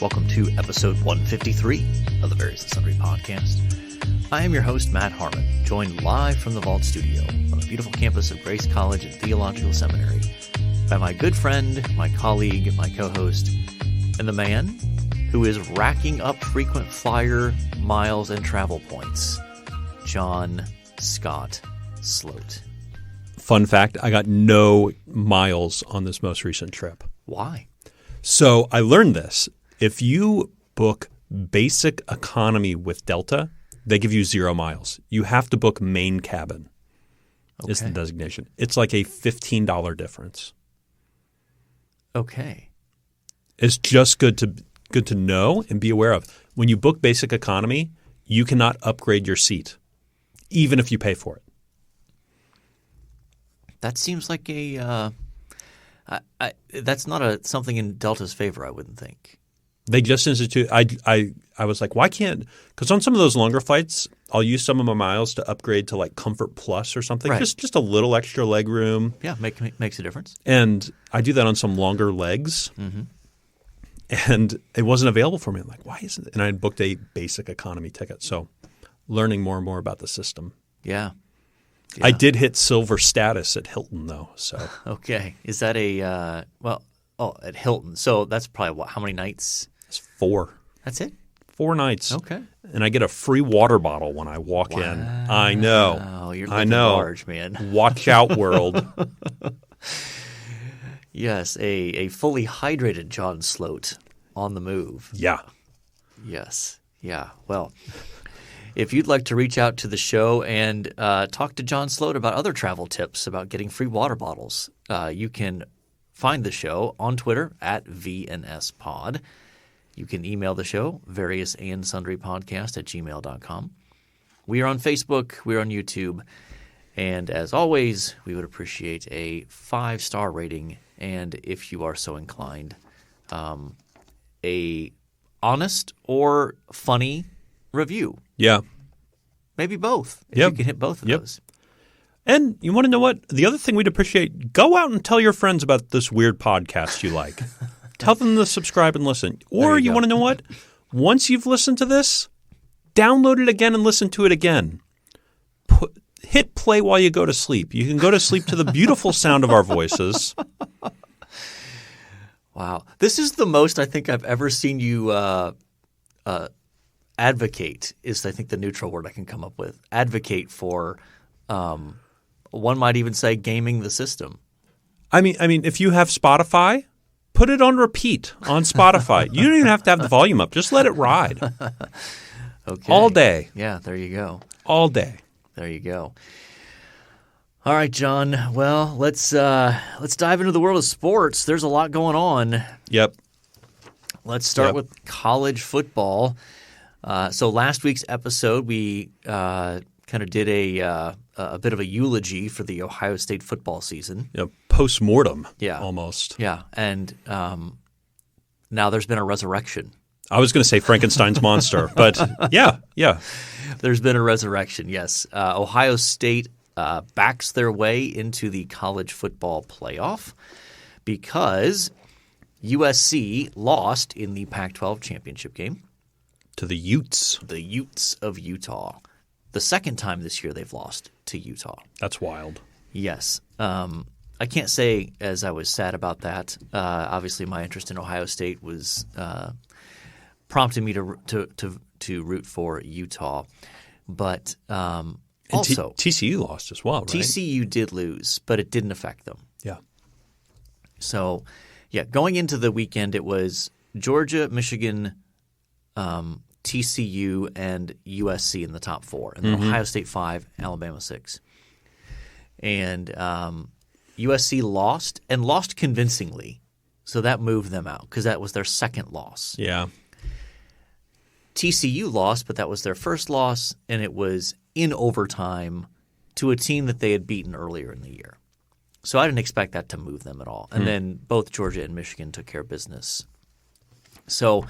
Welcome to episode 153 of the Various and Sundry podcast. I am your host, Matt Harmon, joined live from the Vault Studio on the beautiful campus of Grace College and Theological Seminary by my good friend, my colleague, my co-host, and the man who is racking up frequent flyer miles and travel points, John Scott Sloat. Fun fact, I got no miles on this most recent trip. Why? So I learned this. If you book basic economy with Delta, they give you 0 miles. You have to book main cabin is the designation. It's like a $15 difference. Okay. It's just good to know and be aware of. When you book basic economy, you cannot upgrade your seat, even if you pay for it. That seems like that's not something in Delta's favor, I wouldn't think. They just institute. I was like, why can't? Because on some of those longer flights, I'll use some of my miles to upgrade to like Comfort Plus or something. Right. Just a little extra leg room. Yeah, makes a difference. And I do that on some longer legs. Mm-hmm. And it wasn't available for me. I'm like, why isn't it? And I booked a basic economy ticket. So learning more and more about the system. Yeah. I did hit silver status at Hilton though. So okay. Is that at Hilton. So that's probably how many nights? It's 4. That's it? 4 nights. Okay. And I get a free water bottle when I walk in. I know. Wow, you're living large, man. Watch out, world. Yes, a fully hydrated John Sloat on the move. Yeah. Yes. Yeah. Well, if you'd like to reach out to the show and talk to John Sloat about other travel tips about getting free water bottles, you can find the show on Twitter at VNSPod. You can email the show, variousandsundrypodcast@gmail.com. We are on Facebook. We're on YouTube. And as always, we would appreciate a 5-star rating. And if you are so inclined, a honest or funny review. Yeah. Maybe both. If Yep. you can hit both of those. And you want to know what? The other thing we'd appreciate, go out and tell your friends about this weird podcast you like. Tell them to subscribe and listen. Or you want to know what? Once you've listened to this, download it again and listen to it again. Hit play while you go to sleep. You can go to sleep to the beautiful sound of our voices. Wow. This is the most I think I've ever seen you advocate is I think the neutral word I can come up with. Advocate for one might even say gaming the system. I mean, if you have Spotify, put it on repeat on Spotify. You don't even have to have the volume up. Just let it ride. Okay. All day. Yeah, there you go. All day. There you go. All right, John. Well, let's dive into the world of sports. There's a lot going on. Yep. Let's start with college football. So last week's episode, we kind of did a bit of a eulogy for the Ohio State football season. Yeah, post-mortem, Yeah. almost. Yeah, and now there's been a resurrection. I was going to say Frankenstein's monster, but yeah. There's been a resurrection, yes. Ohio State backs their way into the college football playoff because USC lost in the Pac-12 championship game. To the Utes. The Utes of Utah. The second time this year they've lost to Utah. That's wild. Yes. I can't say as I was sad about that. Obviously, my interest in Ohio State was prompting me to root for Utah. But also TCU lost as well, right? TCU did lose, but it didn't affect them. Yeah. So, yeah, going into the weekend, it was Georgia, Michigan, TCU, and USC in the top 4, and then Ohio State 5, Alabama 6. And USC lost convincingly, so that moved them out because that was their second loss. Yeah. TCU lost, but that was their first loss, and it was in overtime to a team that they had beaten earlier in the year. So I didn't expect that to move them at all. And then both Georgia and Michigan took care of business. So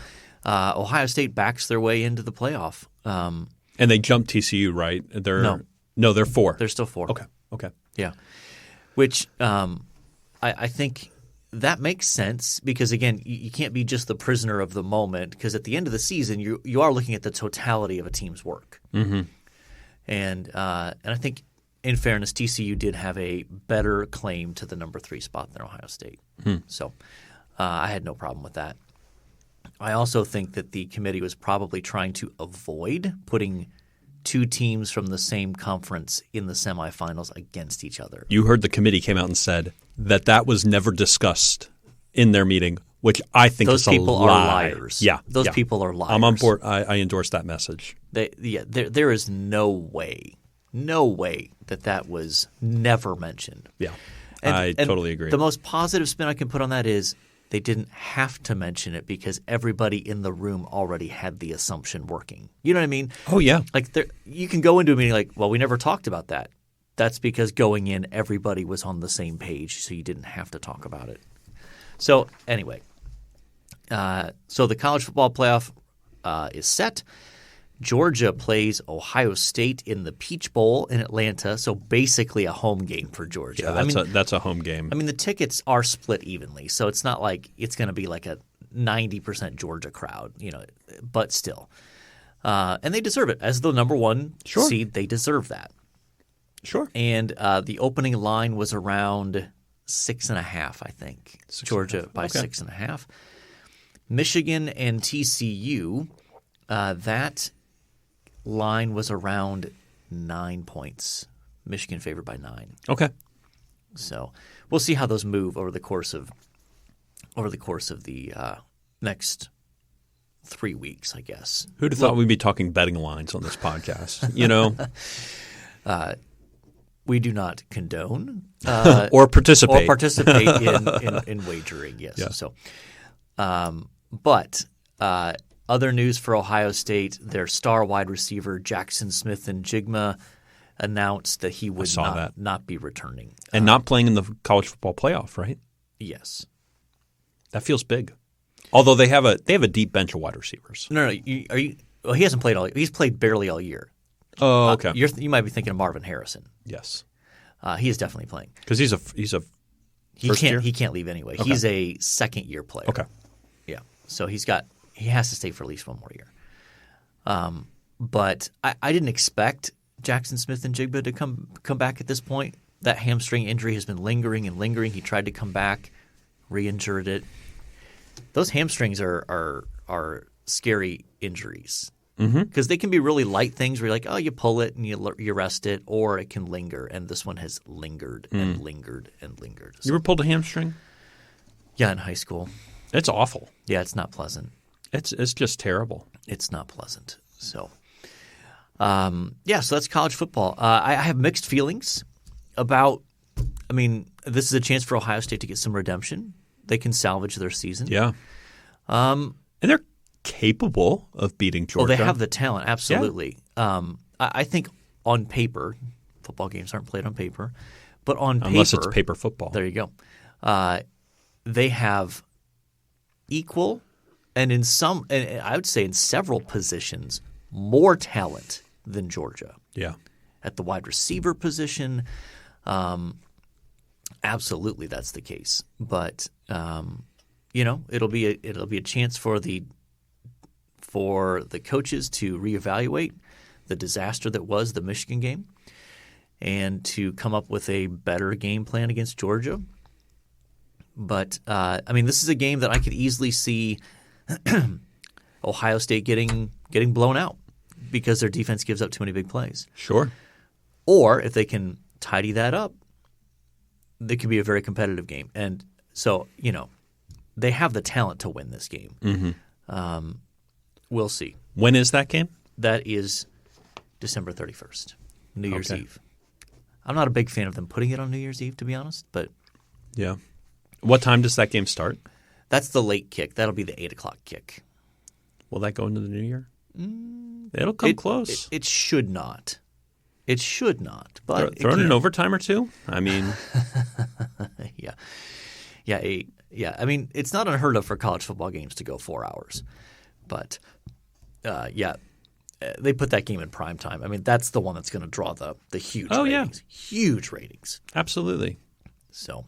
Ohio State backs their way into the playoff. And they jumped TCU, right? No, they're 4. They're still 4. Okay. Yeah. Which I think that makes sense because, again, you can't be just the prisoner of the moment because at the end of the season, you are looking at the totality of a team's work. Mm-hmm. And I think, in fairness, TCU did have a better claim to the number 3 spot than Ohio State. So I had no problem with that. I also think that the committee was probably trying to avoid putting 2 teams from the same conference in the semifinals against each other. You heard the committee came out and said that was never discussed in their meeting, which I think those is a lie. Those people are liars. Yeah. Those people are liars. I'm on board. I endorse that message. There is no way that was never mentioned. Yeah, And I totally agree. The most positive spin I can put on that is they didn't have to mention it because everybody in the room already had the assumption working. You know what I mean? Oh, yeah. Like you can go into a meeting like, well, we never talked about that. That's because going in, everybody was on the same page, so you didn't have to talk about it. So anyway, so the college football playoff is set. Georgia plays Ohio State in the Peach Bowl in Atlanta, so basically a home game for Georgia. Yeah, that's a home game. I mean, the tickets are split evenly, so it's not like it's going to be like a 90% Georgia crowd, but still. And they deserve it. As the number 1 seed, they deserve that. Sure. And the opening line was around 6.5, I think. Georgia by 6.5. Michigan and TCU, that line was around 9 points. Michigan favored by 9. Okay. So we'll see how those move over the course of the next 3 weeks, I guess. Who'd have thought we'd be talking betting lines on this podcast? We do not condone or participate in wagering. Yes. Yeah. So, but other news for Ohio State: their star wide receiver Jackson Smith-Njigba announced that he would not be returning and not playing in the college football playoff. Right? Yes. That feels big. Although they have a deep bench of wide receivers. No. Well, he hasn't played all. He's played barely all year. Oh, okay. You might be thinking of Marvin Harrison. Yes. He is definitely playing because he's a first year? He can't leave anyway. Okay. He's a second-year player. Okay. Yeah. So he has to stay for at least 1 more year. But I didn't expect Jackson Smith-Njigba to come back at this point. That hamstring injury has been lingering and lingering. He tried to come back, re-injured it. Those hamstrings are scary injuries. Because they can be really light things where you're like, oh, you pull it and you rest it, or it can linger. And this one has lingered and lingered and lingered. So, you ever pulled a hamstring? Yeah, in high school. It's awful. Yeah, it's not pleasant. It's just terrible. It's not pleasant. So, so that's college football. I have mixed feelings about – I mean, this is a chance for Ohio State to get some redemption. They can salvage their season. Yeah. And they're capable of beating Georgia. Oh, they have the talent, absolutely. Yeah. I think on paper, football games aren't played on paper, but on paper – unless it's paper football. There you go. They have equal and I would say in several positions, more talent than Georgia. Yeah. At the wide receiver position, absolutely that's the case. But it'll be a chance for the coaches to reevaluate the disaster that was the Michigan game and to come up with a better game plan against Georgia. But this is a game that I could easily see Ohio State getting blown out because their defense gives up too many big plays. Sure. Or if they can tidy that up, it could be a very competitive game. And so, they have the talent to win this game. Mm-hmm. We'll see. When is that game? That is December 31st, New Year's Eve. I'm not a big fan of them putting it on New Year's Eve, to be honest, but yeah. What time does that game start? That's the late kick. That'll be the 8 o'clock kick. Will that go into the new year? It'll come close. It should not. It should not. But throw in an overtime or two? I mean, yeah. I mean, it's not unheard of for college football games to go 4 hours, but they put that game in prime time. I mean, that's the one that's going to draw the huge ratings. Yeah. Huge ratings. Absolutely. So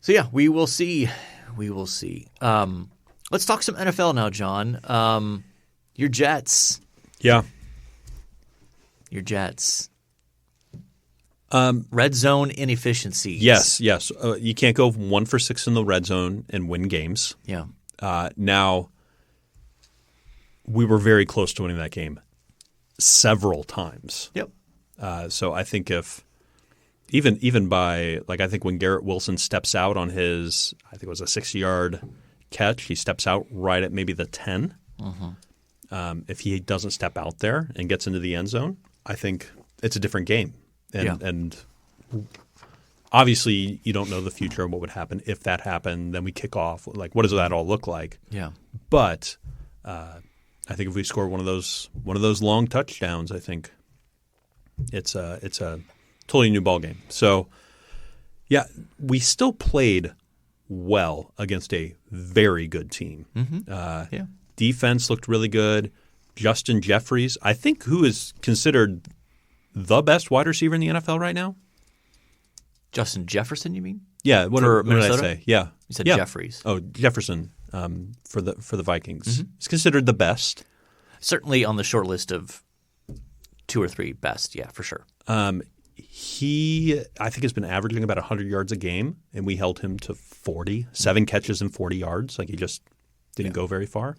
So yeah, we will see. We will see. Let's talk some NFL now, John. Your Jets. Yeah. Your Jets. Red zone inefficiencies. Yes. You can't go 1 for 6 in the red zone and win games. Yeah. Now, we were very close to winning that game several times. Yep. So I think if even by I think when Garrett Wilson steps out on his, I think it was a 60-yard catch, he steps out right at maybe the 10. If he doesn't step out there and gets into the end zone, I think it's a different game. And obviously, you don't know the future and what would happen if that happened. Then we kick off. What does that all look like? Yeah. But I think if we score one of those long touchdowns, I think it's a totally new ball game. So, yeah, we still played well against a very good team. Defense looked really good. Justin Jeffries, I think, who is considered the best wide receiver in the NFL right now. Justin Jefferson, you mean? Yeah. What did I say? Yeah. You said Jeffries. Oh, Jefferson for the Vikings. He's considered the best. Certainly on the short list of 2 or 3 best. Yeah, for sure. He, I think, has been averaging about 100 yards a game, and we held him to 40, 7 catches and 40 yards. He just didn't go very far.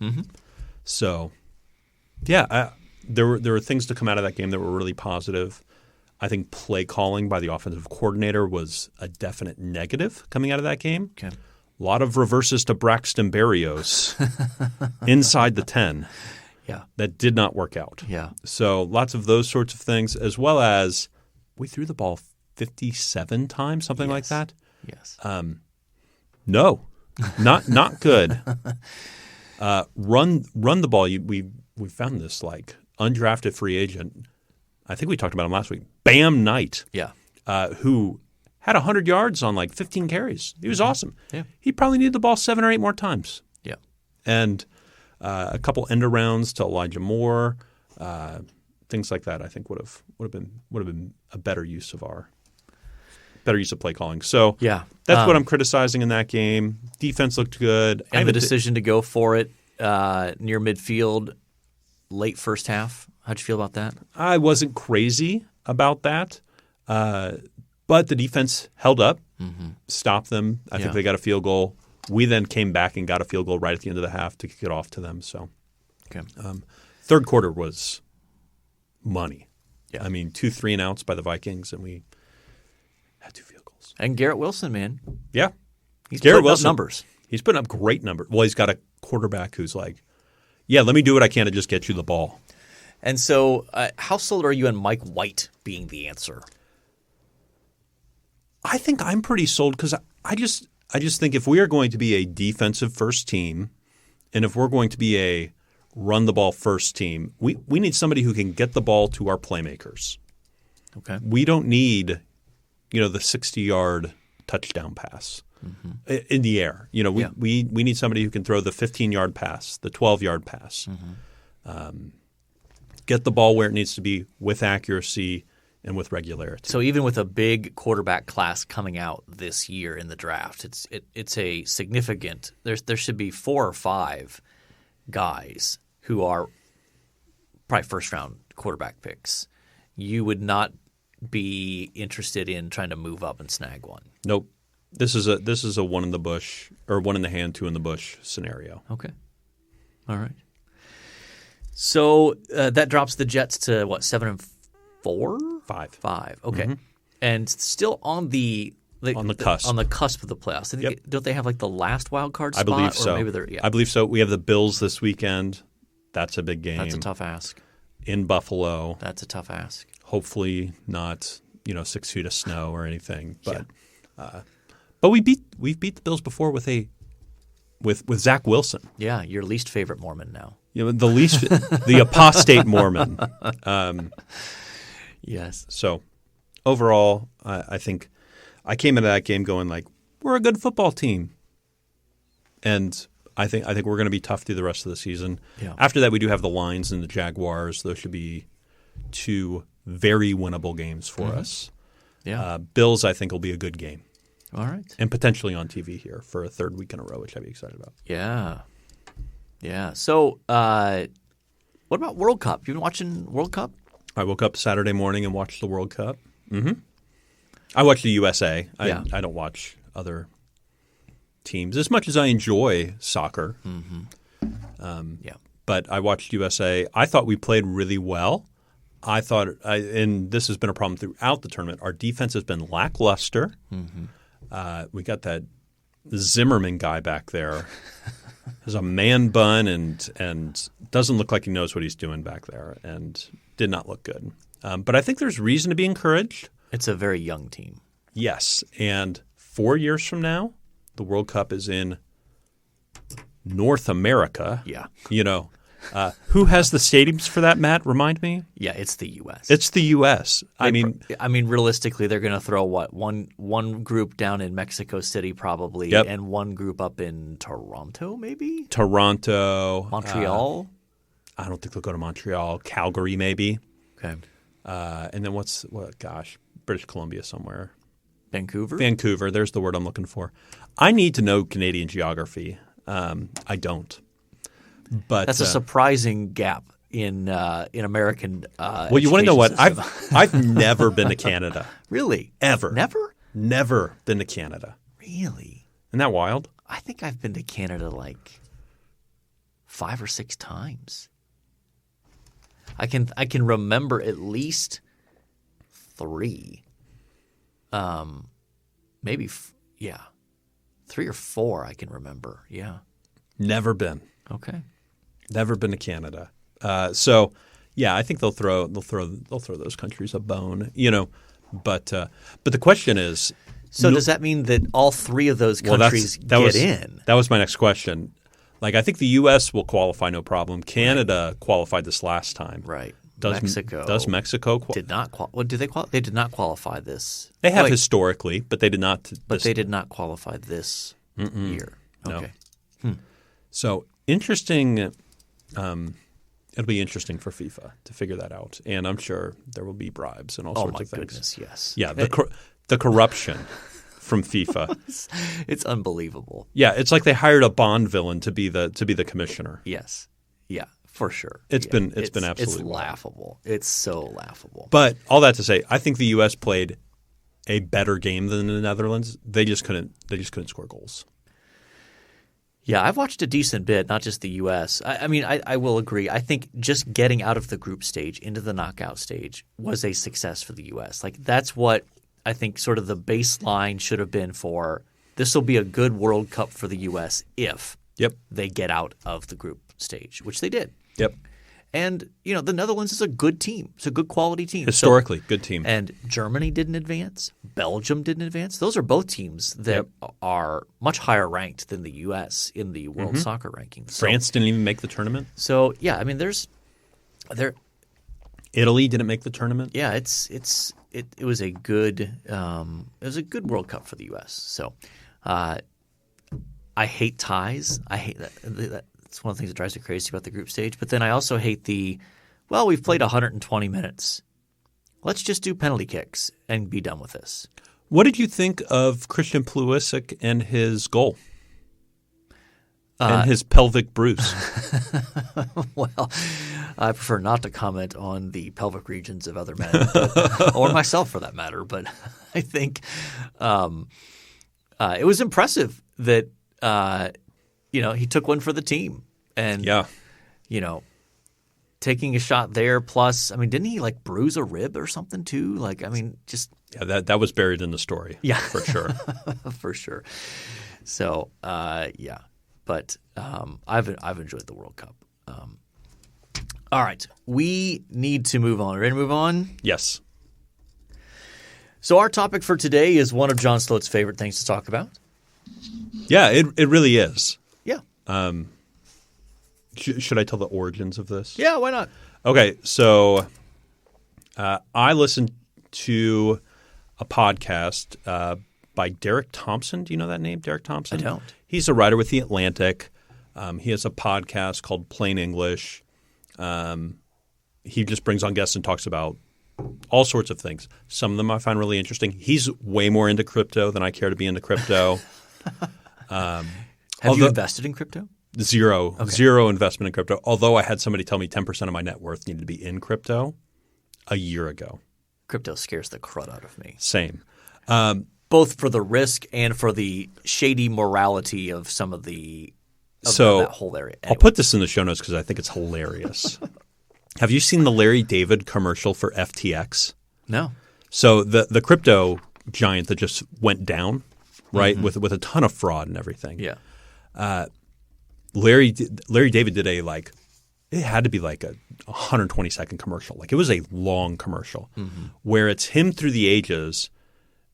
So, yeah, there were things to come out of that game that were really positive. I think play calling by the offensive coordinator was a definite negative coming out of that game. Okay. A lot of reverses to Braxton Berrios inside the 10. Yeah. That did not work out. Yeah. So lots of those sorts of things, as well as we threw the ball 57 times, something like that. Yes. No, not good. Run the ball. We found this undrafted free agent. I think we talked about him last week. Bam Knight. Yeah. Who had 100 yards on 15 carries. He was awesome. Yeah. He probably needed the ball 7 or 8 more times. Yeah. And a couple end arounds to Elijah Moore, things like that. I think would have been a better use of play calling. So yeah, that's what I'm criticizing in that game. Defense looked good, and the decision to go for it near midfield, late first half. How'd you feel about that? I wasn't crazy about that, but the defense held up, stopped them. I think they got a field goal. We then came back and got a field goal right at the end of the half to kick it off to them. So, third quarter was money. Yeah. I mean, 2 3-and-outs by the Vikings, and we had 2 field goals. And Garrett Wilson, man. Yeah. He's putting up numbers. He's putting up great numbers. Well, he's got a quarterback who's let me do what I can to just get you the ball. And so how sold are you on Mike White being the answer? I think I'm pretty sold because I just think if we are going to be a defensive first team and if we're going to be a run the ball first team, we need somebody who can get the ball to our playmakers. Okay. We don't need, the 60-yard touchdown pass in the air. We need somebody who can throw the 15-yard pass, the 12-yard pass, get the ball where it needs to be with accuracy and with regularity. So even with a big quarterback class coming out this year in the draft, it's a significant. There should be 4 or 5 guys who are probably first-round quarterback picks. You would not be interested in trying to move up and snag one. Nope. This is a one in the bush or one in the hand, 2 in the bush scenario. Okay. All right. So that drops the Jets to what, 7-4? 5. Okay. And still on the cusp. On the cusp of the playoffs. Don't they have the last wild card spot? I believe so. Or maybe they're, I believe so. We have the Bills this weekend. That's a big game. That's a tough ask. In Buffalo. That's a tough ask. Hopefully not, 6 feet of snow or anything. But but we've beat the Bills before with Zach Wilson. Yeah, your least favorite Mormon now. The apostate Mormon. Yes. So overall, I think I came into that game going we're a good football team, and I think we're going to be tough through the rest of the season. Yeah. After that, we do have the Lions and the Jaguars. Those should be 2 very winnable games for us. Yeah. Bills, I think, will be a good game. All right. And potentially on TV here for a third week in a row, which I'd be excited about. Yeah. Yeah. So what about World Cup? You been watching World Cup? I woke up Saturday morning and watched the World Cup. Mm-hmm. I watched the USA. I don't watch other teams as much as I enjoy soccer. Yeah. But I watched USA. I thought we played really well. I thought, and this has been a problem throughout the tournament, our defense has been lackluster. We got that Zimmerman guy back there. There's a man bun and doesn't look like he knows what he's doing back there and did not look good. But I think there's reason to be encouraged. It's a very young team. Yes. And 4 years from now, the World Cup is in North America. Yeah. You know, who has the stadiums for that, Matt? Remind me. Yeah, it's the U.S. It's the U.S. I mean, realistically, they're going to throw one group down in Mexico City probably, Yep. and one group up in Toronto, maybe Toronto, Montreal. I don't think they'll go to Montreal. Calgary, maybe. Okay, and then British Columbia somewhere. Vancouver. There's the word I'm looking for. I need to know Canadian geography. I don't. But that's a surprising gap in American. Well, you want to know what? I've never been to Canada. Really? Ever? Never been to Canada. Really? Isn't that wild? I think I've been to Canada like 5 or 6 times. I can remember at least 3. Maybe 3 or 4 I can remember. Yeah. Never been. Okay. Never been to Canada. So yeah, I think they'll throw those countries a bone, you know. But the question is, so does that mean that all 3 of those countries get in? That was my next question. Like, I think the U.S. will qualify no problem. Canada qualified this last time. Right. Does Mexico did not qualify? Do they qualify? They did not qualify this. They have historically, but they did not. They did not qualify this year. Okay. No. So interesting. It'll be interesting for FIFA to figure that out, and I'm sure there will be bribes and all sorts of things. Oh my goodness, yes. Yeah, the corruption from FIFA. It's unbelievable. Yeah, it's like they hired a Bond villain to be the commissioner. Yes. Yeah, for sure. It's been absolutely it's laughable. It's so laughable. But all that to say, I think the U.S. played a better game than the Netherlands. They just couldn't score goals. Yeah, I've watched a decent bit, not just the U.S. I will agree. I think just getting out of the group stage into the knockout stage was a success for the U.S. Like, that's what I think sort of the baseline should have been for this will be a good World Cup for the U.S. if they get out of the group stage, which they did. Yep. And, you know, the Netherlands is a good team. It's a good quality team. Historically, good team. And Germany didn't advance. Belgium didn't advance. Those are both teams that are much higher ranked than the U.S. in the World Soccer rankings. France didn't even make the tournament. So, yeah, I mean, Italy didn't make the tournament. Yeah, it was a good World Cup for the U.S. So, I hate ties. I hate that. It's one of the things that drives me crazy about the group stage. But then I also hate we've played 120 minutes. Let's just do penalty kicks and be done with this. What did you think of Christian Pulisic and his goal? And his pelvic bruise? Well, I prefer not to comment on the pelvic regions of other men, or myself for that matter. But I think it was impressive that he took one for the team, and taking a shot there. Plus, I mean, didn't he like bruise a rib or something too? Like, I mean, just that was buried in the story. Yeah, for sure, for sure. So, but I've enjoyed the World Cup. All right, we need to move on. Ready to move on? Yes. So our topic for today is one of John Sloat's favorite things to talk about. Yeah, it really is. Yeah. Should I tell the origins of this? Yeah, why not? Okay, so I listened to a podcast by Derek Thompson. Do you know that name, Derek Thompson? I don't. He's a writer with The Atlantic. He has a podcast called Plain English. He just brings on guests and talks about all sorts of things. Some of them I find really interesting. He's way more into crypto than I care to be into crypto. Have you invested in crypto? Zero investment in crypto. Although I had somebody tell me 10% of my net worth needed to be in crypto a year ago. Crypto scares the crud out of me. Same. Both for the risk and for the shady morality of some of the that whole area. Anyway. I'll put this in the show notes because I think it's hilarious. Have you seen the Larry David commercial for FTX? No. So the crypto giant that just went down, right, with a ton of fraud and everything. Yeah. Larry David did it had to be like a 120-second commercial. Like it was a long commercial where it's him through the ages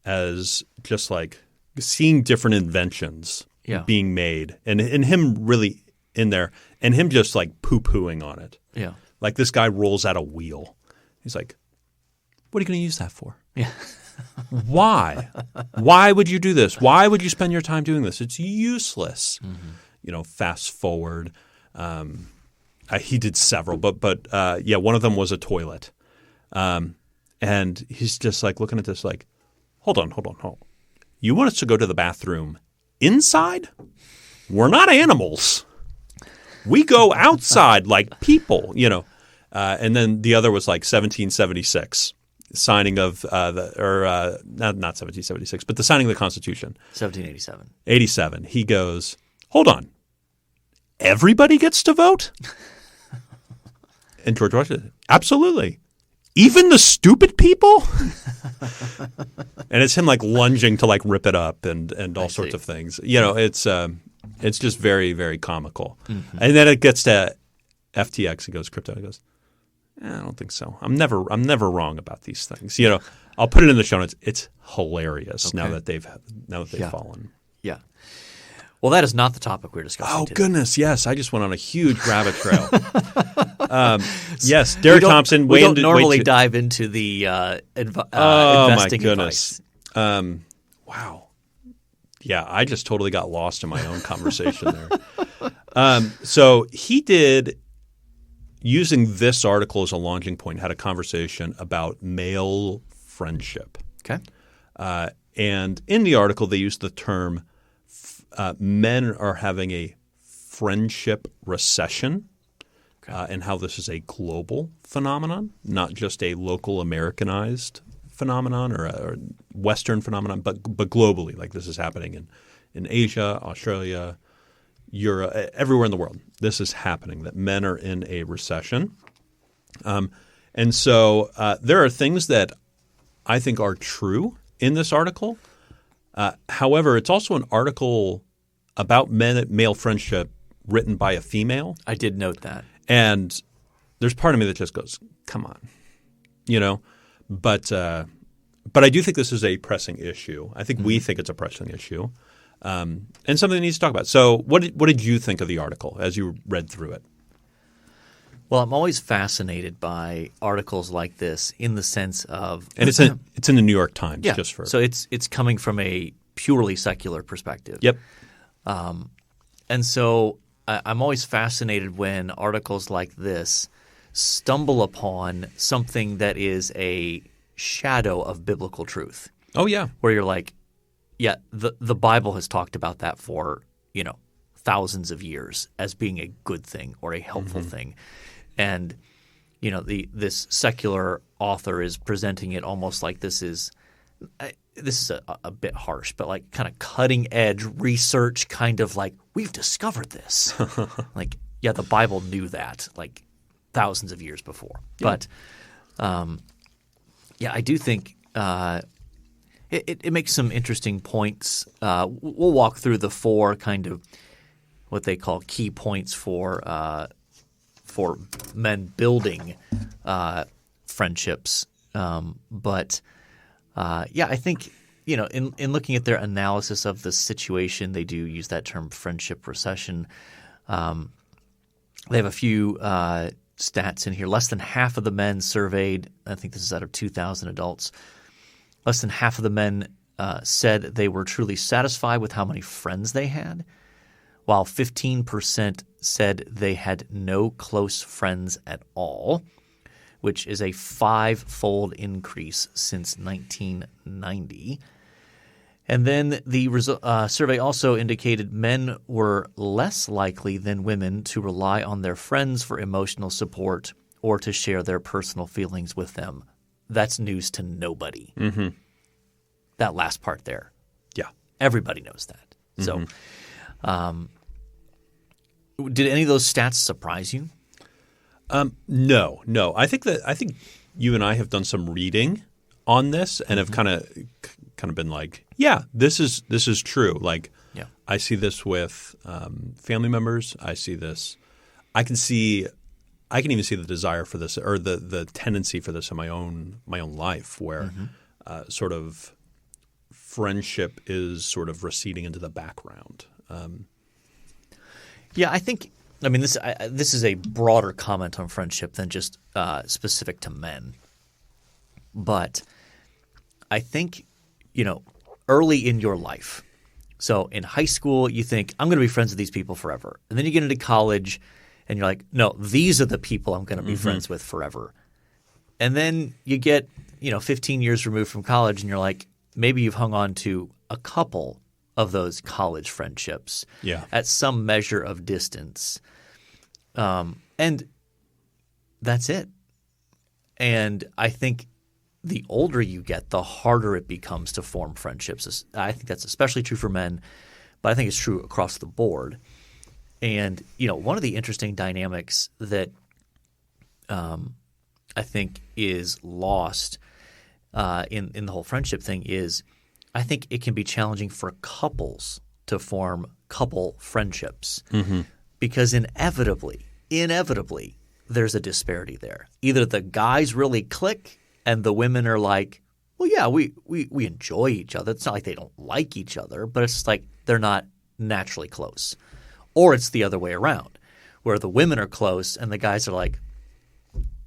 as just like seeing different inventions being made and him really in there and him just like poo-pooing on it. Yeah. Like this guy rolls out a wheel. He's like, what are you going to use that for? Yeah. Why? Why would you do this? Why would you spend your time doing this? It's useless. Fast forward. He did several, but one of them was a toilet. And he's just like looking at this like, hold on. You want us to go to the bathroom inside? We're not animals. We go outside like people, And then the other was like 1776, signing of not 1776, but the signing of the Constitution. 1787. 87. He goes, hold on. Everybody gets to vote? And George Washington, absolutely. Even the stupid people? And it's him like lunging to like rip it up and all sorts of things. It's just very, very comical. And then it gets to FTX and goes crypto. He goes, I don't think so. I'm never wrong about these things. I'll put it in the show notes. It's hilarious now that they've fallen. Yeah. Well, that is not the topic we're discussing today. Goodness, yes. I just went on a huge rabbit trail. Yes, Derek Thompson. We don't normally dive into the investing advice. Wow. Yeah, I just totally got lost in my own conversation there. So he did, using this article as a launching point, had a conversation about male friendship. Okay. And in the article, they used the term men are having a friendship recession, and how this is a global phenomenon, not just a local Americanized phenomenon or a Western phenomenon, but globally. Like this is happening in Asia, Australia, Europe, everywhere in the world. This is happening, that men are in a recession. And so there are things that I think are true in this article. However, it's also an article about male friendship written by a female. I did note that. And there's part of me that just goes, come on, But I do think this is a pressing issue. I think we think it's a pressing issue, and something that needs to talk about. So what did you think of the article as you read through it? Well, I'm always fascinated by articles like this in the sense of – and it's in the New York Times. Yeah. Just for so it's coming from a purely secular perspective. Yep. And so I'm always fascinated when articles like this stumble upon something that is a shadow of biblical truth. Oh, yeah. Where you're like, yeah, the Bible has talked about that for, thousands of years as being a good thing or a helpful thing. And, this secular author is presenting it almost like this is a bit harsh, but like kind of cutting edge research, kind of like we've discovered this. Like, yeah, the Bible knew that like thousands of years before. Yeah. But I do think it makes some interesting points. We'll walk through the four kind of what they call key points for men building friendships. I think in looking at their analysis of the situation, they do use that term friendship recession. They have a few stats in here. Less than half of the men surveyed, I think this is out of 2,000 adults, less than half of the men said they were truly satisfied with how many friends they had, while 15% said they had no close friends at all. which is a 5-fold increase since 1990. And then the survey also indicated men were less likely than women to rely on their friends for emotional support or to share their personal feelings with them. That's news to nobody. Mm-hmm. That last part there. Yeah. Everybody knows that. Mm-hmm. So did any of those stats surprise you? No. I think you and I have done some reading on this and have kind of been like, yeah, this is true. Like, yeah. I see this with family members. I see this. I can even see the desire for this or the tendency for this in my own life, where sort of friendship is sort of receding into the background. Yeah, I think. I mean, this is a broader comment on friendship than just specific to men. But I think, early in your life. So in high school, you think, I'm going to be friends with these people forever. And then you get into college and you're like, no, these are the people I'm going to be friends with forever. And then you get, 15 years removed from college and you're like, maybe you've hung on to a couple of those college friendships at some measure of distance. And that's it. And I think the older you get, the harder it becomes to form friendships. I think that's especially true for men, but I think it's true across the board. And, one of the interesting dynamics that I think is lost in the whole friendship thing is I think it can be challenging for couples to form couple friendships because inevitably, there's a disparity there. Either the guys really click and the women are like, well, yeah, we enjoy each other. It's not like they don't like each other, but it's like they're not naturally close. Or it's the other way around, where the women are close and the guys are like,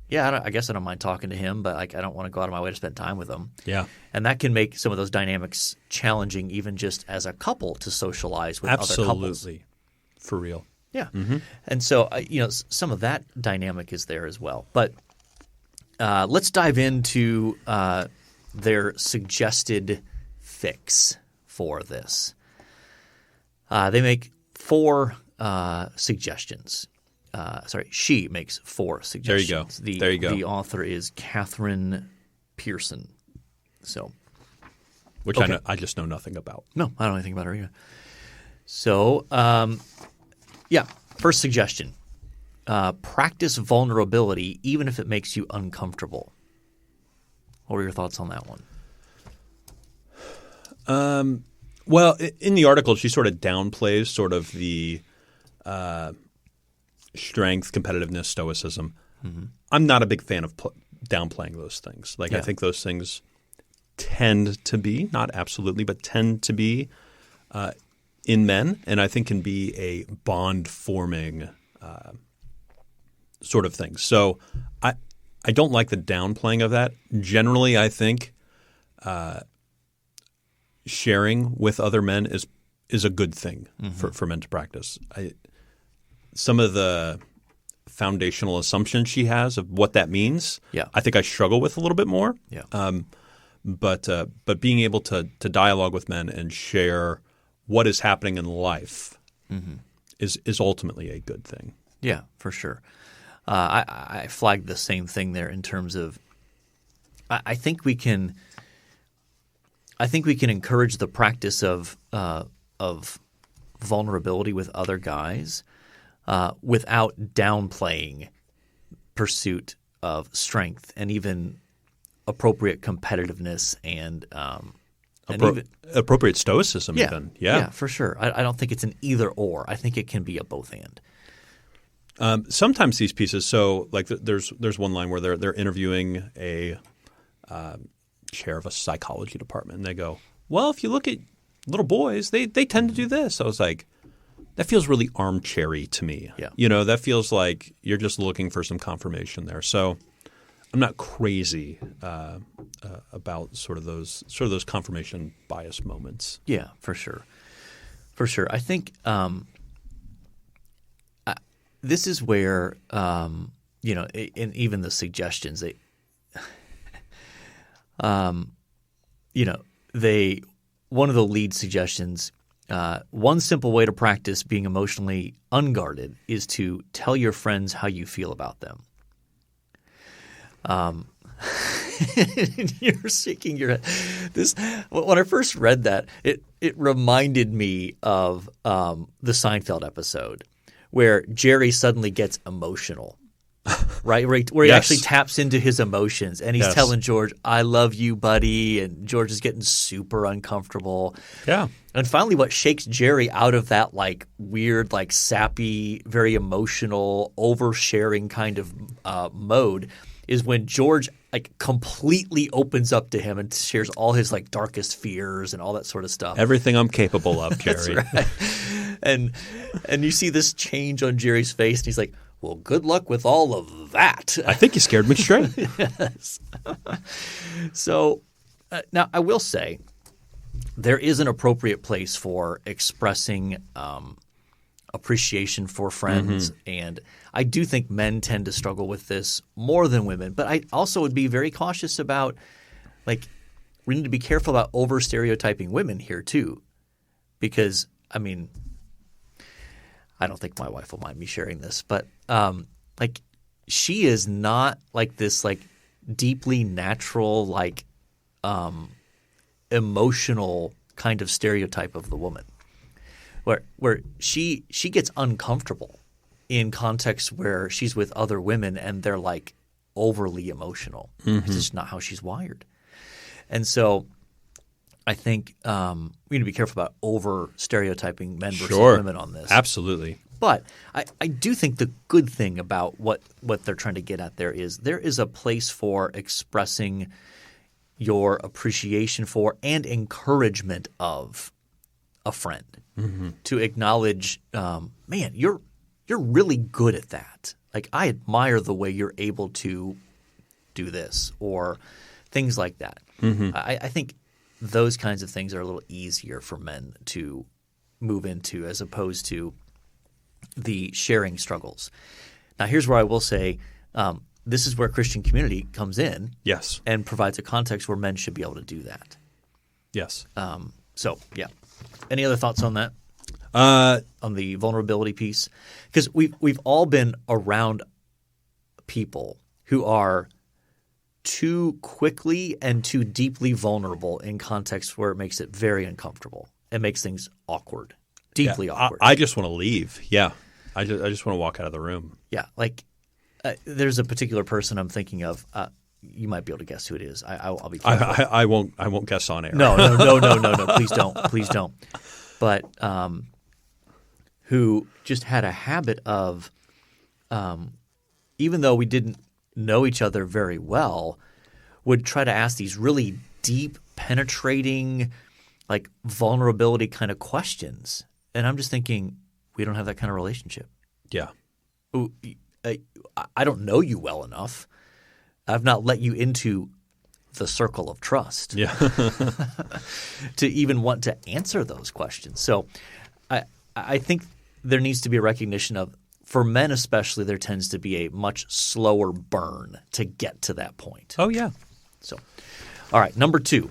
yeah, I guess I don't mind talking to him, but I don't want to go out of my way to spend time with him. Yeah. And that can make some of those dynamics challenging even just as a couple to socialize with other couples. Absolutely. For real. Yeah. And so, some of that dynamic is there as well. But let's dive into their suggested fix for this. They make 4 suggestions. She makes 4 suggestions. There you go. The author is Catherine Pearson. So, which okay. I just know nothing about. No, I don't know anything about her either. So, first suggestion: practice vulnerability, even if it makes you uncomfortable. What were your thoughts on that one? Well, in the article, she sort of downplays sort of the strength, competitiveness, stoicism. I'm not a big fan of downplaying those things. Like, I think those things tend to be, not absolutely, but tend to be in men, and I think can be a bond-forming sort of thing. So I don't like the downplaying of that. Generally, I think sharing with other men is a good thing for men to practice. Some of the foundational assumptions she has of what that means, I think I struggle with a little bit more. But being able to dialogue with men and share what is happening in life is ultimately a good thing. Yeah, for sure. I flagged the same thing there in terms of I think we can encourage the practice of vulnerability with other guys without downplaying pursuit of strength and even appropriate competitiveness and appropriate stoicism even. Yeah, for sure. I don't think it's an either or. I think it can be a both and. Sometimes these pieces, so like there's one line where they're interviewing a chair of a psychology department, and they go, well, if you look at little boys, they tend to do this. I was like, that feels really armchairy to me. Yeah. That feels like you're just looking for some confirmation there. So I'm not crazy about sort of those confirmation bias moments. Yeah, for sure. I think this is where and even the suggestions, one of the lead suggestions, one simple way to practice being emotionally unguarded is to tell your friends how you feel about them. You're shaking your head. When I first read that, it reminded me of the Seinfeld episode where Jerry suddenly gets emotional, right? Where he actually taps into his emotions and he's telling George, "I love you, buddy," and George is getting super uncomfortable. Yeah. And finally, what shakes Jerry out of that like weird, like sappy, very emotional, oversharing kind of mode is when George like completely opens up to him and shares all his like darkest fears and all that sort of stuff. Everything I'm capable of, Jerry. That's right. And you see this change on Jerry's face, and he's like, "Well, good luck with all of that." I think you scared me straight. Yes. So now I will say there is an appropriate place for expressing appreciation for friends, and I do think men tend to struggle with this more than women. But I also would be very cautious about like we need to be careful about over stereotyping women here too, because I mean I don't think my wife will mind me sharing this, but like she is not like this like deeply natural like emotional kind of stereotype of the woman, where she gets uncomfortable in contexts where she's with other women and they're like overly emotional. It's just not how she's wired, and so I think we need to be careful about over stereotyping men versus women on this. Absolutely. But I do think the good thing about what they're trying to get at there is a place for expressing your appreciation for and encouragement of a friend. To acknowledge, man, you're really good at that. Like I admire the way you're able to do this or things like that. I think those kinds of things are a little easier for men to move into as opposed to the sharing struggles. Now, here's where I will say this is where Christian community comes in and provides a context where men should be able to do that. Yes. So, yeah. Any other thoughts on that? On the vulnerability piece? Because we've all been around people who are too quickly and too deeply vulnerable in contexts where it makes it very uncomfortable. It makes things awkward, deeply awkward. I just want to leave. Yeah. I just want to walk out of the room. Yeah. Like there's a particular person I'm thinking of. You might be able to guess who it is. I'll be careful. I won't guess on air. No. Please don't. But who just had a habit of even though we didn't know each other very well, would try to ask these really deep, penetrating, like vulnerability kind of questions. And I'm just thinking, we don't have that kind of relationship. Yeah. I don't know you well enough. I've not let you into the circle of trust to even want to answer those questions. So I think there needs to be a recognition of, for men especially, there tends to be a much slower burn to get to that point. Oh, yeah. So, all right, number 2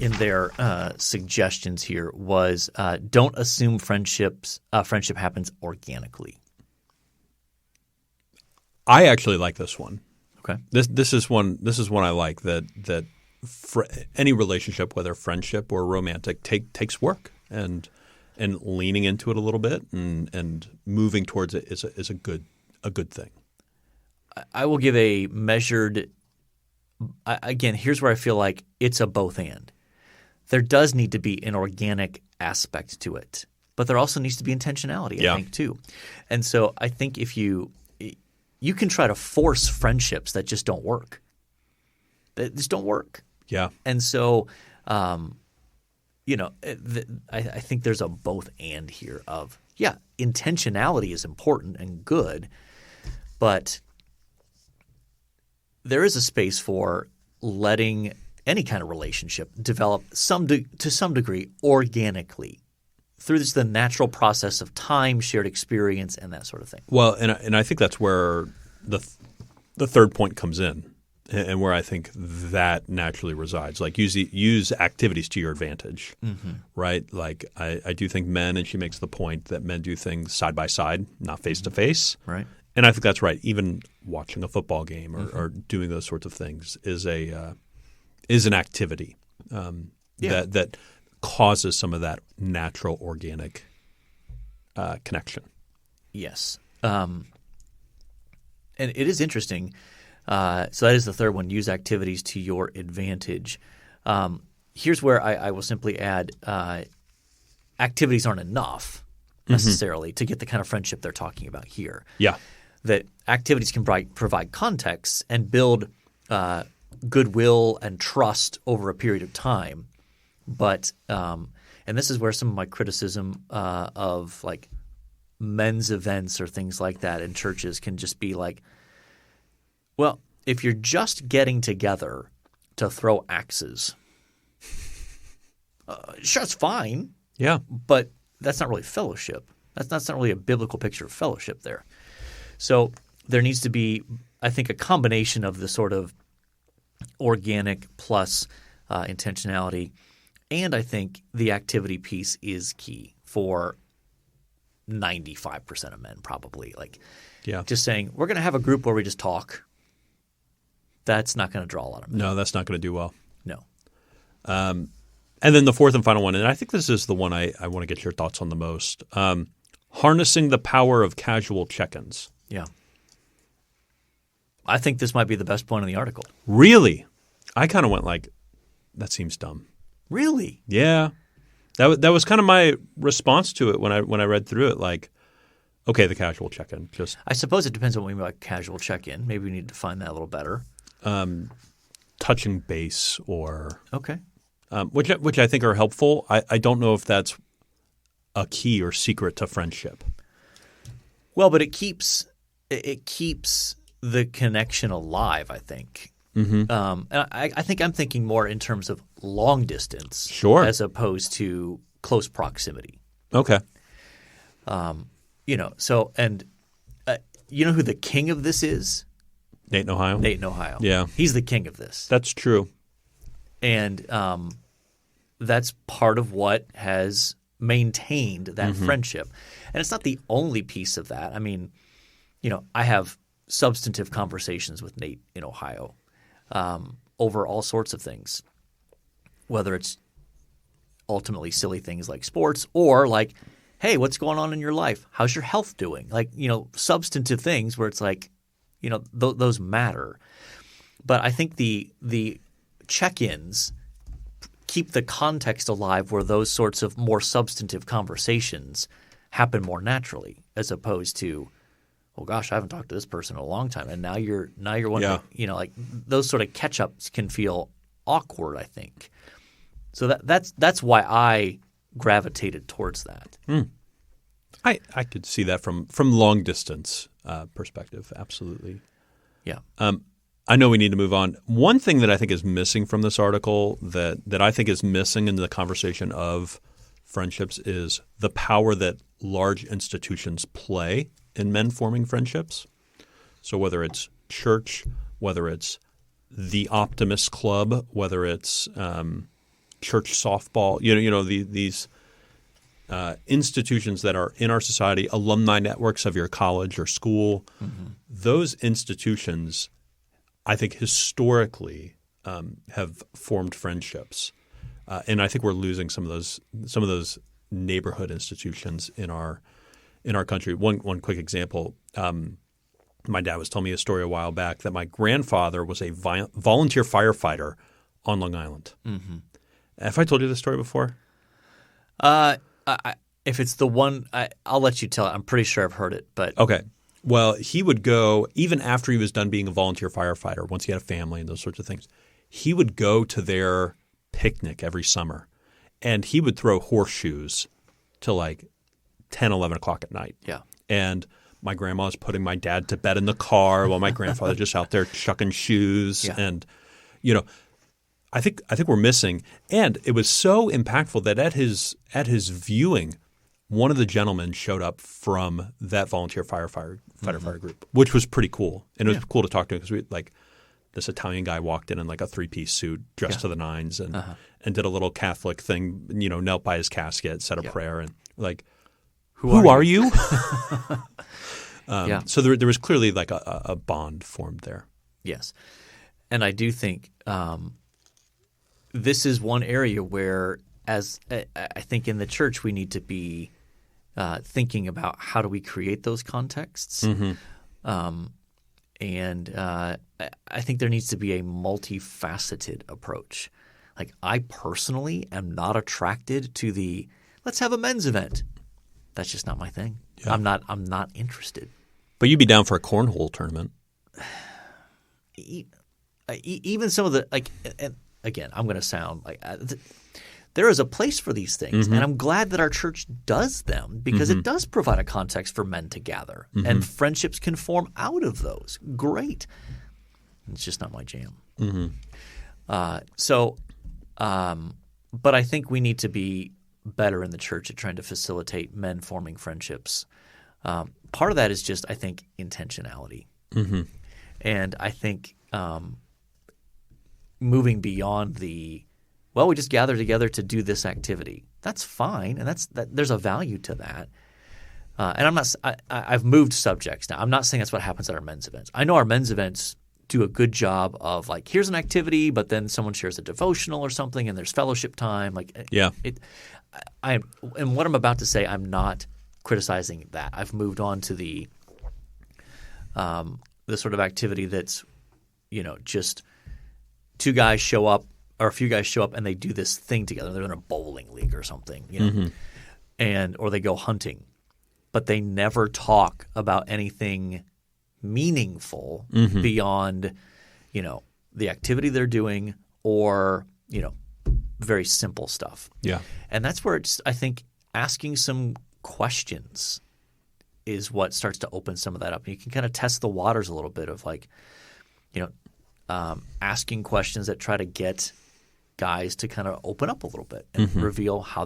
in their suggestions here was don't assume friendship happens organically. I actually like this one. Okay. This is one I like that any relationship, whether friendship or romantic, takes work and leaning into it a little bit and moving towards it is a good thing. I will give a measured again, here's where I feel like it's a both and. There does need to be an organic aspect to it, but there also needs to be intentionality, I think, too. And so I think if you can try to force friendships that just don't work. They just don't work. Yeah. And so I think there's a both and here of, intentionality is important and good, but there is a space for letting any kind of relationship develop to some degree organically through just the natural process of time, shared experience, and that sort of thing. Well, and I think that's where the third point comes in, and where I think that naturally resides. Like use activities to your advantage, right? Like I do think men, and she makes the point that men do things side by side, not face to face, right? And I think that's right. Even watching a football game or doing those sorts of things is an activity that causes some of that natural organic connection. Yes. And it is interesting. So that is the third one, use activities to your advantage. Here's where I will simply add activities aren't enough necessarily to get the kind of friendship they're talking about here. Yeah. That activities can provide context and build goodwill and trust over a period of time. But and this is where some of my criticism of like men's events or things like that in churches can just be like, well, if you're just getting together to throw axes, sure, it's fine. Yeah. But that's not really fellowship. That's not really a biblical picture of fellowship there. So there needs to be, I think, a combination of the sort of organic plus intentionality. And I think the activity piece is key for 95% of men probably. Like just saying we're going to have a group where we just talk, that's not going to draw a lot of men. No, that's not going to do well. No. And then the fourth and final one, and I think this is the one I want to get your thoughts on the most, harnessing the power of casual check-ins. Yeah. I think this might be the best point in the article. Really? I kind of went like, that seems dumb. Really? Yeah. That was kind of my response to it when I read through it. Like, okay, the casual check-in. Just I suppose it depends on what we mean by casual check-in. Maybe we need to define that a little better. Touching base or okay, which I think are helpful. I don't know if that's a key or secret to friendship. Well, but it keeps the connection alive, I think. And I think I'm thinking more in terms of long distance, sure, as opposed to close proximity. Okay. So and you know who the king of this is? Nate in Ohio. Nate in Ohio. Yeah, he's the king of this. That's true. And that's part of what has maintained that friendship. And it's not the only piece of that. I mean, I have substantive conversations with Nate in Ohio over all sorts of things, whether it's ultimately silly things like sports or like, hey, what's going on in your life? How's your health doing? Like, substantive things where it's like, those matter. But I think the check-ins keep the context alive where those sorts of more substantive conversations happen more naturally, as opposed to, oh gosh, I haven't talked to this person in a long time, and now you're wondering, like those sort of catch-ups can feel awkward, I think. So that's why I gravitated towards that. I could see that from long distance perspective, absolutely. Yeah. I know we need to move on. One thing that I think is missing from this article that I think is missing in the conversation of friendships is the power that large institutions play in men forming friendships. So whether it's church, whether it's the Optimist Club, whether it's church softball, these institutions that are in our society, alumni networks of your college or school, those institutions, I think historically have formed friendships, and I think we're losing some of those neighborhood institutions in our country. One quick example: my dad was telling me a story a while back that my grandfather was a volunteer firefighter on Long Island. Have I told you this story before? If it's the one, I'll let you tell it. I'm pretty sure I've heard it, but okay. Well, he would go even after he was done being a volunteer firefighter. Once he had a family and those sorts of things, he would go to their picnic every summer, and he would throw horseshoes till like 10, 11 o'clock at night. Yeah, and my grandma was putting my dad to bed in the car while my grandfather just out there chucking shoes, and I think we're missing. And it was so impactful that at his viewing, one of the gentlemen showed up from that volunteer firefighter group, which was pretty cool. And it was cool to talk to him because this Italian guy walked in like a 3-piece suit, dressed to the nines, and did a little Catholic thing, knelt by his casket, said a prayer, and like, who are you? So there was clearly like a bond formed there. Yes. And I do think this is one area where, as I think in the church, we need to be thinking about how do we create those contexts. And I think there needs to be a multifaceted approach. Like, I personally am not attracted to the let's have a men's event. That's just not my thing. Yeah. I'm not interested. But you'd be down for a cornhole tournament. Even some of the and again, I'm going to sound like there is a place for these things, and I'm glad that our church does them because it does provide a context for men to gather, and friendships can form out of those. Great. It's just not my jam. But I think we need to be better in the church at trying to facilitate men forming friendships. Part of that is just, I think, intentionality. And I think moving beyond we just gather together to do this activity. That's fine, and there's a value to that. And I've moved subjects now. I'm not saying that's what happens at our men's events. I know our men's events do a good job of like, here's an activity, but then someone shares a devotional or something, and there's fellowship time. And what I'm about to say, I'm not criticizing that. I've moved on to the sort of activity that's, just two guys show up or a few guys show up and they do this thing together. They're in a bowling league or something, or they go hunting, but they never talk about anything meaningful beyond, the activity they're doing or, very simple stuff. Yeah. And that's where I think asking some questions is what starts to open some of that up. And you can kind of test the waters a little bit of like, asking questions that try to get guys to kind of open up a little bit and reveal how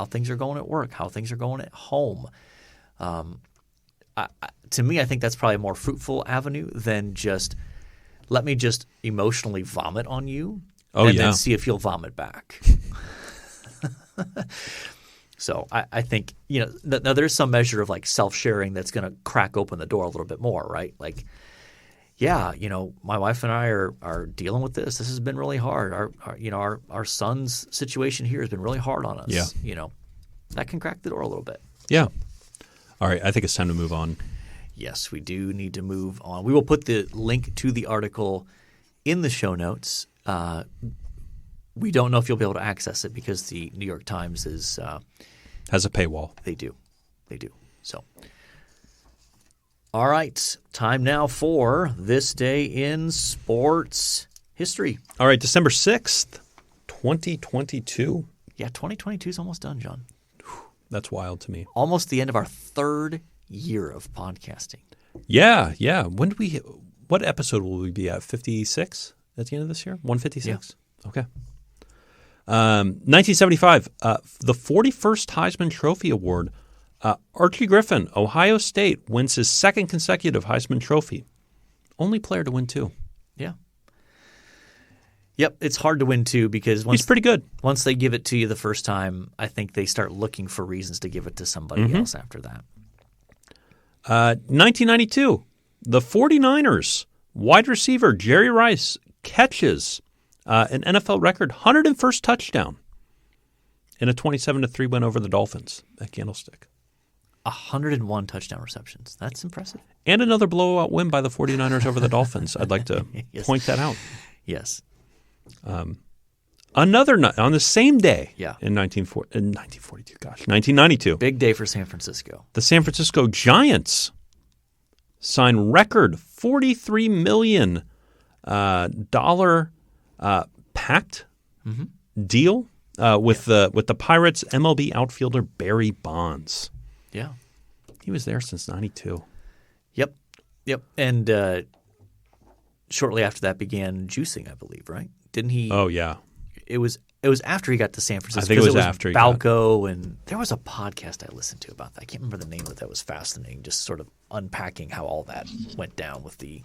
things are going at work, how things are going at home. To me, I think that's probably a more fruitful avenue than just let me just emotionally vomit on you then see if you'll vomit back. So I think now there's some measure of like self-sharing that's going to crack open the door a little bit more, right? Like, my wife and I are dealing with this. This has been really hard. Our son's situation here has been really hard on us. Yeah. That can crack the door a little bit. Yeah. All right. I think it's time to move on. Yes, we do need to move on. We will put the link to the article in the show notes. We don't know if you'll be able to access it because the New York Times has a paywall. They do. So, all right. Time now for This Day in Sports History. All right. December 6th, 2022. Yeah, 2022 is almost done, John. That's wild to me. Almost the end of our third year of podcasting. Yeah. What episode will we be at? 56 at the end of this year? 156? Yeah. Okay. 1975, the 41st Heisman Trophy Award. Archie Griffin, Ohio State, wins his second consecutive Heisman Trophy. Only player to win two. Yeah. Yep, it's hard to win two because he's pretty good. Once they give it to you the first time, I think they start looking for reasons to give it to somebody else after that. 1992, the 49ers wide receiver Jerry Rice catches an NFL record 101st touchdown in a 27-3 win over the Dolphins at Candlestick. 101 touchdown receptions. That's impressive. And another blowout win by the 49ers over the Dolphins. I'd like to point that out. Yes. Another on the same day in 1992. Big day for San Francisco. The San Francisco Giants signed record $43 million pact deal with the Pirates MLB outfielder Barry Bonds. Yeah. He was there since 92. Yep. And shortly after that began juicing, I believe, right? Didn't he? Oh, yeah. It was It was after he got to San Francisco. I think it was after he got. Balco, and there was a podcast I listened to about that. I can't remember the name of it. That was fascinating, just sort of unpacking how all that went down with the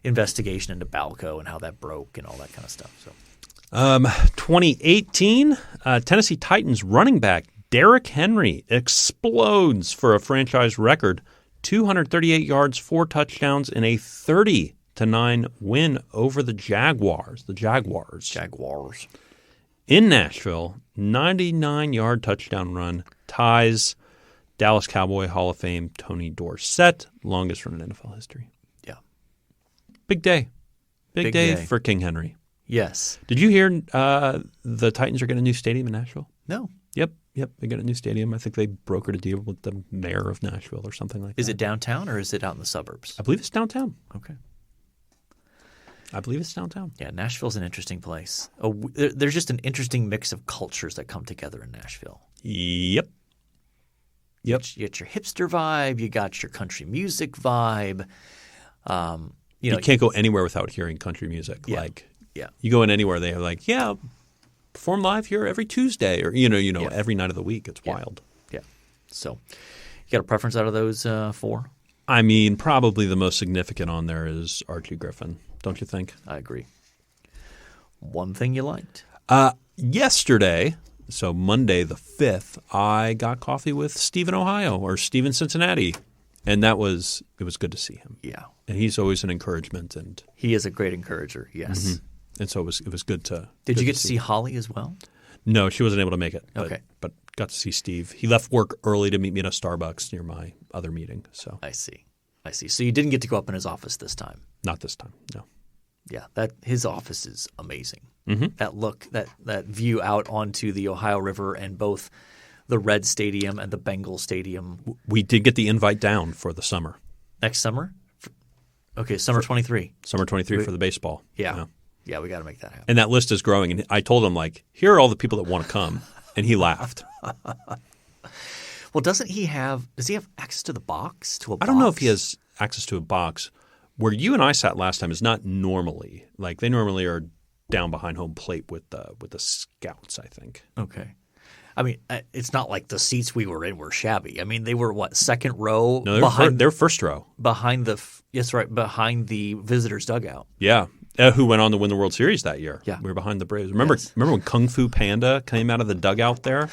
investigation into Balco and how that broke and all that kind of stuff. So, 2018, Tennessee Titans running back Derrick Henry explodes for a franchise record, 238 yards, 4 touchdowns in a 30-9 win over the Jaguars. Jaguars. In Nashville, 99-yard touchdown run ties Dallas Cowboy Hall of Fame Tony Dorsett, longest run in NFL history. Yeah. Big day. Big day for King Henry. Yes. Did you hear the Titans are getting a new stadium in Nashville? No. Yep. They got a new stadium. I think they brokered a deal with the mayor of Nashville or something like that. Is it downtown or is it out in the suburbs? I believe it's downtown. Okay. I believe it's downtown. Yeah, Nashville's an interesting place. There's just an interesting mix of cultures that come together in Nashville. Yep. You got your hipster vibe. You got your country music vibe. You can't go anywhere without hearing country music. Yeah. You go in anywhere, they're like, perform live here every Tuesday or every night of the week. It's wild. Yeah. So, you got a preference out of those 4? I mean, probably the most significant on there is Archie Griffin. Don't you think? I agree. One thing you liked? Yesterday, so Monday the 5th, I got coffee with Steve in Ohio or Steve in Cincinnati, and it was good to see him. Yeah. And he's always an encouragement. And he is a great encourager, yes. Mm-hmm. And so it was good to Did you get to see Holly as well? No, she wasn't able to make it. Okay. But got to see Steve. He left work early to meet me at a Starbucks near my other meeting. So I see. So you didn't get to go up in his office this time? Not this time, no. Yeah, his office is amazing. Mm-hmm. That look, that view out onto the Ohio River and both the Red Stadium and the Bengals Stadium. We did get the invite down for the summer. Next summer? Okay, summer 23. Summer 23 for the baseball. Yeah, we got to make that happen. And that list is growing. And I told him, here are all the people that want to come. And he laughed. Well, does he have access to the box, to a box? I don't know if he has access to a box. Where you and I sat last time is not normally. They normally are down behind home plate with the scouts, I think. Okay. I mean, it's not like the seats we were in were shabby. I mean, they were second row? No, they're first row. Behind the visitors' dugout. Yeah. Who went on to win the World Series that year. Yeah. We were behind the Braves. Remember when Kung Fu Panda came out of the dugout there?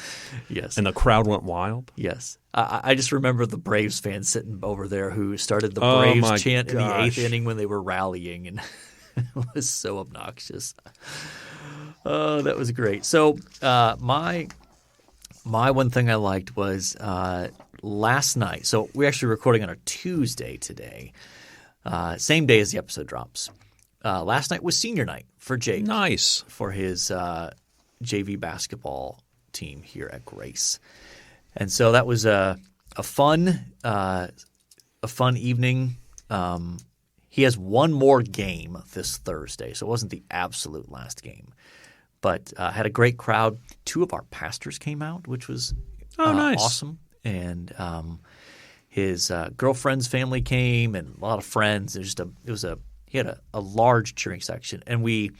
Yes. And the crowd went wild? Yes. I just remember the Braves fans sitting over there who started the Braves chant in the 8th inning when they were rallying, and it was so obnoxious. Oh, that was great. So my one thing I liked was last night. So we're actually recording on a Tuesday today, same day as the episode drops. Last night was senior night for Jake. Nice. For his JV basketball team here at Grace. And so that was a fun evening. He has one more game this Thursday, so it wasn't the absolute last game. But had a great crowd. 2 of our pastors came out, which was nice. Awesome. And his girlfriend's family came, and a lot of friends. He had a large cheering section, and we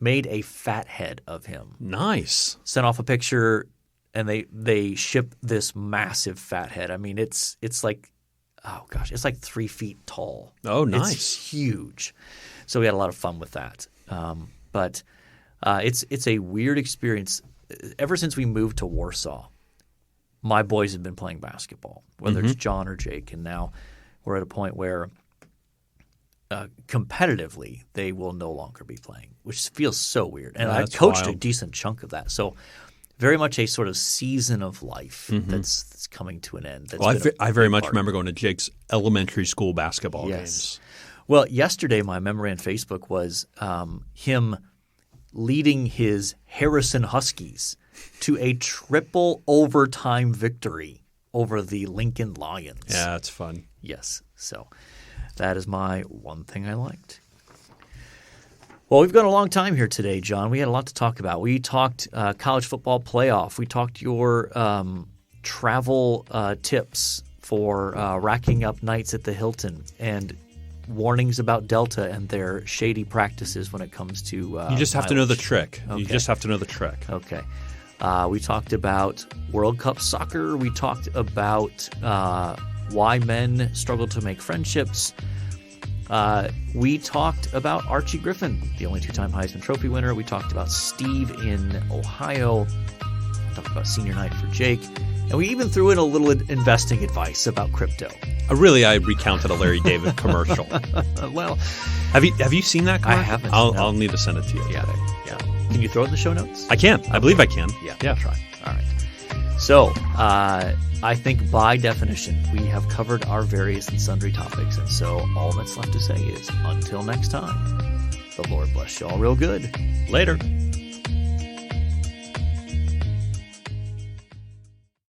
made a fat head of him. Nice. Sent off a picture, and they shipped this massive fat head. I mean, it's like, oh gosh, it's like 3 feet tall. Oh, nice. It's huge. So we had a lot of fun with that. But it's a weird experience. Ever since we moved to Warsaw, my boys have been playing basketball, whether it's John or Jake, and now we're at a point where competitively they will no longer be playing, which feels so weird. And I coached a decent chunk of that. So very much a sort of season of life that's coming to an end. I very much remember going to Jake's elementary school basketball games. Well, yesterday my memory on Facebook was him leading his Harrison Huskies to a triple overtime victory over the Lincoln Lions. Yeah, that's fun. Yes. So that is my one thing I liked. Well, we've got a long time here today, John. We had a lot to talk about. We talked college football playoff. We talked your travel tips for racking up nights at the Hilton. And warnings about Delta and their shady practices when it comes to you just have to know the mileage. trick. Okay. You just have to know the trick. Okay. We talked about World Cup soccer. We talked about why men struggle to make friendships. We talked about Archie Griffin, the only two-time Heisman Trophy winner. We talked about Steve in Ohio. We talked about senior night for Jake. And we even threw in a little investing advice about crypto. I recounted a Larry David commercial. Well, Have you seen that commercial? I haven't, I'll no. I'll need to send it to you yeah, today. yeah. Can you throw it in the show notes? I can. I believe I can. Yeah, I'll try. All right. So, I think by definition, we have covered our various and sundry topics. And so all that's left to say is until next time, the Lord bless you all real good. Later.